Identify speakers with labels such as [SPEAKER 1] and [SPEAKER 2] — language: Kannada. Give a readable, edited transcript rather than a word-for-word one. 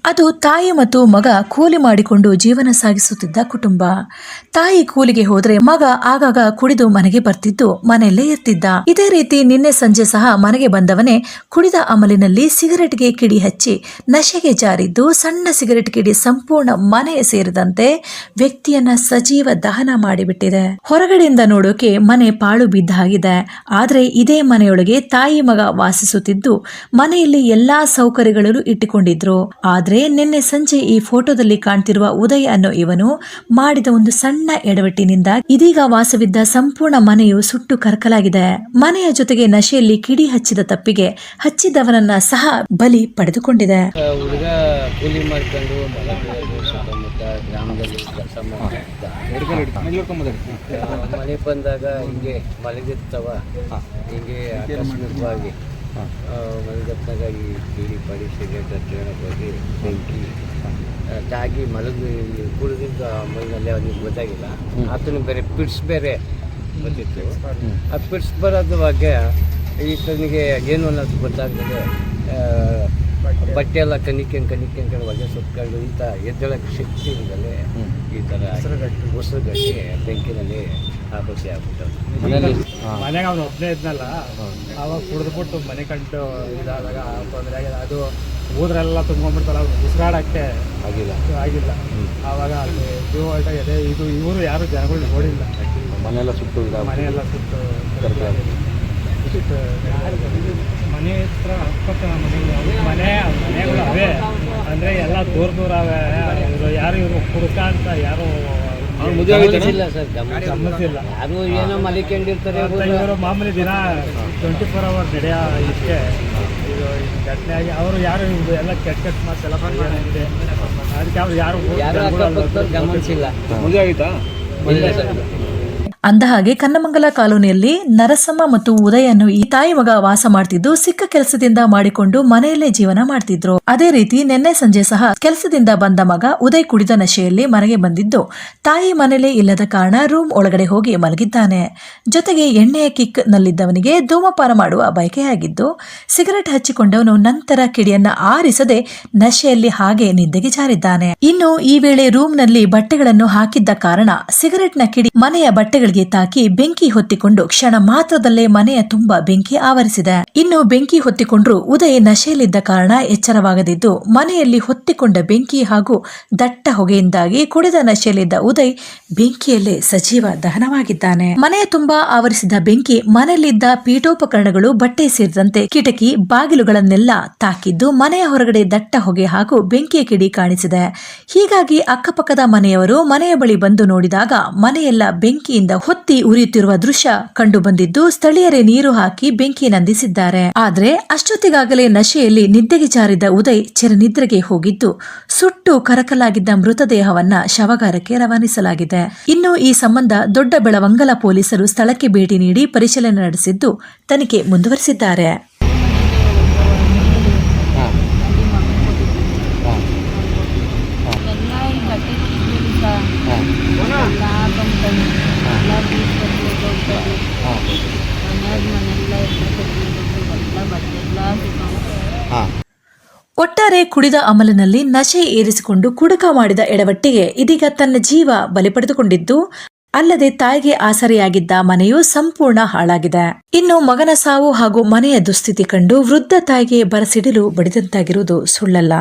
[SPEAKER 1] ಅದು ತಾಯಿ ಮತ್ತು ಮಗ ಕೂಲಿ ಮಾಡಿಕೊಂಡು ಜೀವನ ಸಾಗಿಸುತ್ತಿದ್ದ ಕುಟುಂಬ. ತಾಯಿ ಕೂಲಿಗೆ ಹೋದ್ರೆ ಮಗ ಆಗಾಗ ಕುಡಿದು ಮನೆಗೆ ಬರ್ತಿದ್ದು ಮನೆಯಲ್ಲೇ ಇರ್ತಿದ್ದ. ಇದೇ ರೀತಿ ನಿನ್ನೆ ಸಂಜೆ ಸಹ ಮನೆಗೆ ಬಂದವನೇ ಕುಡಿದ ಅಮಲಿನಲ್ಲಿ ಸಿಗರೆಟ್ಗೆ ಕಿಡಿ ಹಚ್ಚಿ ನಶೆಗೆ ಜಾರಿದ್ದು ಸಣ್ಣ ಸಿಗರೆಟ್ ಕಿಡಿ ಸಂಪೂರ್ಣ ಮನೆ ಸೇರಿದಂತೆ ವ್ಯಕ್ತಿಯನ್ನ ಸಜೀವ ದಹನ ಮಾಡಿಬಿಟ್ಟಿದೆ. ಹೊರಗಡೆಯಿಂದ ನೋಡೋಕೆ ಮನೆ ಪಾಳು ಬಿದ್ದ ಹಾಗಿದೆ. ಆದ್ರೆ ಇದೇ ಮನೆಯೊಳಗೆ ತಾಯಿ ಮಗ ವಾಸಿಸುತ್ತಿದ್ದು ಮನೆಯಲ್ಲಿ ಎಲ್ಲಾ ಸೌಕರ್ಯಗಳು ಇಟ್ಟುಕೊಂಡಿದ್ರು. ಆದ್ರೆ ನಿನ್ನೆ ಸಂಜೆ ಈ ಫೋಟೋದಲ್ಲಿ ಕಾಣ್ತಿರುವ ಉದಯ್ ಅನ್ನೋ ಇವನು ಮಾಡಿದ ಒಂದು ಸಣ್ಣ ಎಡವಟ್ಟಿನಿಂದ ಇದೀಗ ವಾಸವಿದ್ದ ಸಂಪೂರ್ಣ ಮನೆಯು ಸುಟ್ಟು ಕರಕಲಾಗಿದೆ. ಮನೆಯ ಜೊತೆಗೆ ನಶೆಯಲ್ಲಿ ಕಿಡಿ ಹಚ್ಚಿದ ತಪ್ಪಿಗೆ ಹಚ್ಚಿದವನನ್ನ ಸಹ ಬಲಿ ಪಡೆದುಕೊಂಡಿದೆ.
[SPEAKER 2] ಹುಡುಗ ಕೂಲಿ ಮಾಡ್ಕೊಂಡು ಗ್ರಾಮದಲ್ಲಿ ಕೆಲಸ ಮನೆ ಬಂದಾಗ ಹಿಂಗೆ ಮಲಗಿರ್ತಾವ, ಹಿಂಗೆ ಆಕಸ್ಮಿಕವಾಗಿ ಮಲಗತ್ತಾಗ ಈ ಬೀಡಿ ಪಾಡಿ ಸಿಗರೇಟ್ ಹಚ್ಚಿಗೆ ಹೋಗಿ ಬೆಂಕಿ ತಾಗಿ ಮಲಗಿ ಕುಡಿದಿದ್ದು ಮೈನಲ್ಲಿ ಅವನಿಗೆ ಗೊತ್ತಾಗಿಲ್ಲ. ಆತನು ಬೇರೆ ಪಿಟ್ಸ್ ಬೇರೆ ಬಂದಿತ್ತು. ಆ ಪಿಟ್ಸ್ ಬರೋದ್ರ ಬಗ್ಗೆ ಈತನಿಗೆ ಏನು ಅನ್ನೋದು ಗೊತ್ತಾಗ್ತದೆ. ಬಟ್ಟೆ ಎಲ್ಲ ಕಣಿಕೊಂಡು ಹೊಗೆ ಸುತ್ಕೊಂಡು ಈತ ಎದ್ದೇಳಕ್ಕೆ ಶಕ್ತಿ ಇಲ್ಲದಲ್ಲೇ ಈ ಥರ ಉಸಿರುಗಟ್ಟಿ ಬೆಂಕಿನಲ್ಲಿ ಆಪಸಿ ಆಗ್ಬಿಟ್ಟರು.
[SPEAKER 3] ಮನೆಗೆ ಅವ್ನು ಒಬ್ಬನೇ ಇದ್ನಲ್ಲ, ಅವಾಗ ಕುಡಿದ್ಬಿಟ್ಟು ಮನೆ ಕಂಡು ಇದಾದಾಗ ತೊಂದರೆ ಆಗಿದೆ. ಅದು ಊದ್ರೆಲ್ಲ ತುಂಬ್ಕೊಂಡ್ಬಿಡ್ತಲ್ಲ, ಅವ್ರು ಉಸಿರಾಡೋಕ್ಕೆ ಆಗಿಲ್ಲ. ಆವಾಗ ಅಲ್ಲಿ ಜೀವ ಹೊರಟಾಗಿದೆ. ಇದು ಇವರು ಯಾರು ಜನಗಳು ನೋಡಿಲ್ಲ. ಮನೆಯೆಲ್ಲ ಸುಟ್ಟು ಮನೆ ಹತ್ರ ಅಕ್ಕಪಕ್ಕ ಮನೆಗಳು ಅವೇ ಅಂದರೆ ಎಲ್ಲ ದೂರ ಅವೆ. ಯಾರು ಇವರು ಕುಡ್ಕ ಅಂತ ಯಾರು
[SPEAKER 2] ಗಮನಿಸಿಲ್ಲ ಸರ್,
[SPEAKER 3] ಗಮನಿಸಿಲ್ಲ.
[SPEAKER 2] ಯಾರು ಏನೋ ಮಲಿಕೊಂಡಿರ್ತಾರೆ.
[SPEAKER 3] ಇವರು ಮಾಮೂಲಿ ದಿನ 24 hours ನಡೆಯೋ ಇದಕ್ಕೆ ಇದು ಘಟನೆ ಆಗಿ ಅವರು ಯಾರು ಎಲ್ಲ ಕೆಟ್ಟ ಮಾತೆಲ್ಲ ಇದೆ. ಅದಕ್ಕೆ ಅವ್ರು ಯಾರು
[SPEAKER 2] ಗಮನಿಸಿಲ್ಲ.
[SPEAKER 1] ಅಂದಹಾಗೆ ಕನ್ನಮಂಗಲ ಕಾಲೋನಿಯಲ್ಲಿ ನರಸಮ್ಮ ಮತ್ತು ಉದಯ್ ಅನ್ನು ಈ ತಾಯಿ ಮಗ ವಾಸ ಮಾಡ್ತಿದ್ದು ಸಿಕ್ಕ ಕೆಲಸದಿಂದ ಮಾಡಿಕೊಂಡು ಮನೆಯಲ್ಲೇ ಜೀವನ ಮಾಡ್ತಿದ್ರು. ಅದೇ ರೀತಿ ನಿನ್ನೆ ಸಂಜೆ ಸಹ ಕೆಲಸದಿಂದ ಬಂದ ಮಗ ಉದಯ್ ಕುಡಿದ ನಶೆಯಲ್ಲಿ ಮನೆಗೆ ಬಂದಿದ್ದು ತಾಯಿ ಮನೆಯಲ್ಲೇ ಇಲ್ಲದ ಕಾರಣ ರೂಮ್ ಒಳಗಡೆ ಹೋಗಿ ಮಲಗಿದ್ದಾನೆ. ಜೊತೆಗೆ ಎಣ್ಣೆಯ ಕಿಕ್ ನಲ್ಲಿದ್ದವನಿಗೆ ಧೂಮಪಾನ ಮಾಡುವ ಬಯಕೆಯಾಗಿದ್ದು ಸಿಗರೆಟ್ ಹಚ್ಚಿಕೊಂಡವನು ನಂತರ ಕಿಡಿಯನ್ನ ಆರಿಸದೆ ನಶೆಯಲ್ಲಿ ಹಾಗೆ ನಿದ್ದೆಗೆ ಜಾರಿದ್ದಾನೆ. ಇನ್ನು ಈ ವೇಳೆ ರೂಮ್ ನಲ್ಲಿ ಬಟ್ಟೆಗಳನ್ನು ಹಾಕಿದ್ದ ಕಾರಣ ಸಿಗರೆಟ್ನ ಕಿಡಿ ಮನೆಯ ಬಟ್ಟೆಗಳಿಗೆ ತಾಕಿ ಬೆಂಕಿ ಹೊತ್ತಿಕೊಂಡು ಕ್ಷಣ ಮಾತ್ರದಲ್ಲೇ ಮನೆಯ ತುಂಬಾ ಬೆಂಕಿ ಆವರಿಸಿದೆ. ಇನ್ನು ಬೆಂಕಿ ಹೊತ್ತಿಕೊಂಡ್ರು ಉದಯ್ ನಶೆಯಲ್ಲಿದ್ದ ಕಾರಣ ಎಚ್ಚರವಾಗದಿದ್ದು ಮನೆಯಲ್ಲಿ ಹೊತ್ತಿಕೊಂಡ ಬೆಂಕಿ ಹಾಗೂ ದಟ್ಟ ಹೊಗೆಯಿಂದಾಗಿ ಕುಡಿದ ನಶೆಯಲ್ಲಿದ್ದ ಉದಯ್ ಬೆಂಕಿಯಲ್ಲೇ ಸಜೀವ ದಹನವಾಗಿದ್ದಾನೆ. ಮನೆಯ ತುಂಬಾ ಆವರಿಸಿದ ಬೆಂಕಿ ಮನೆಯಲ್ಲಿದ್ದ ಪೀಠೋಪಕರಣಗಳು, ಬಟ್ಟೆ ಸೇರಿದಂತೆ ಕಿಟಕಿ ಬಾಗಿಲುಗಳನ್ನೆಲ್ಲ ತಾಕಿದ್ದು ಮನೆಯ ಹೊರಗಡೆ ದಟ್ಟ ಹೊಗೆ ಹಾಗೂ ಬೆಂಕಿಯ ಕಿಡಿ ಕಾಣಿಸಿದೆ. ಹೀಗಾಗಿ ಅಕ್ಕಪಕ್ಕದ ಮನೆಯವರು ಮನೆಯ ಬಳಿ ಬಂದು ನೋಡಿದಾಗ ಮನೆಯೆಲ್ಲ ಬೆಂಕಿಯಿಂದ ಹೊತ್ತಿ ಉರಿಯುತ್ತಿರುವ ದೃಶ್ಯ ಕಂಡು ಬಂದಿದ್ದು ಸ್ಥಳೀಯರೇ ನೀರು ಹಾಕಿ ಬೆಂಕಿ ನಂದಿಸಿದ್ದಾರೆ. ಆದ್ರೆ ಅಷ್ಟೊತ್ತಿಗಾಗಲೇ ನಶೆಯಲ್ಲಿ ನಿದ್ದೆಗೆ ಜಾರಿದ್ದ ಉದಯ್ ಚಿರನಿದ್ರೆಗೆ ಹೋಗಿದ್ದು ಸುಟ್ಟು ಕರಕಲಾಗಿದ್ದ ಮೃತದೇಹವನ್ನ ಶವಗಾರಕ್ಕೆ ರವಾನಿಸಲಾಗಿದೆ. ಇನ್ನು ಈ ಸಂಬಂಧ ದೊಡ್ಡ ಬೆಳವಂಗಲ ಪೊಲೀಸರು ಸ್ಥಳಕ್ಕೆ ಭೇಟಿ ನೀಡಿ ಪರಿಶೀಲನೆ ನಡೆಸಿದ್ದು ತನಿಖೆ ಮುಂದುವರೆಸಿದ್ದಾರೆ. ಒಟ್ಟಾರೆ ಕುಡಿದ ಅಮಲಿನಲ್ಲಿ ನಶೆ ಏರಿಸಿಕೊಂಡು ಕುಡುಕ ಮಾಡಿದ ಎಡವಟ್ಟಿಗೆ ಇದೀಗ ತನ್ನ ಜೀವ ಬಲಿ ಪಡೆದುಕೊಂಡಿದ್ದು ಅಲ್ಲದೆ ತಾಯಿಗೆ ಆಸರೆಯಾಗಿದ್ದ ಮನೆಯು ಸಂಪೂರ್ಣ ಹಾಳಾಗಿದೆ. ಇನ್ನು ಮಗನ ಸಾವು ಹಾಗೂ ಮನೆಯ ದುಸ್ಥಿತಿ ಕಂಡು ವೃದ್ಧ ತಾಯಿಗೆ ಬರಸಿಡಿಲು ಬಡಿದಂತಾಗಿರುವುದು ಸುಳ್ಳಲ್ಲ.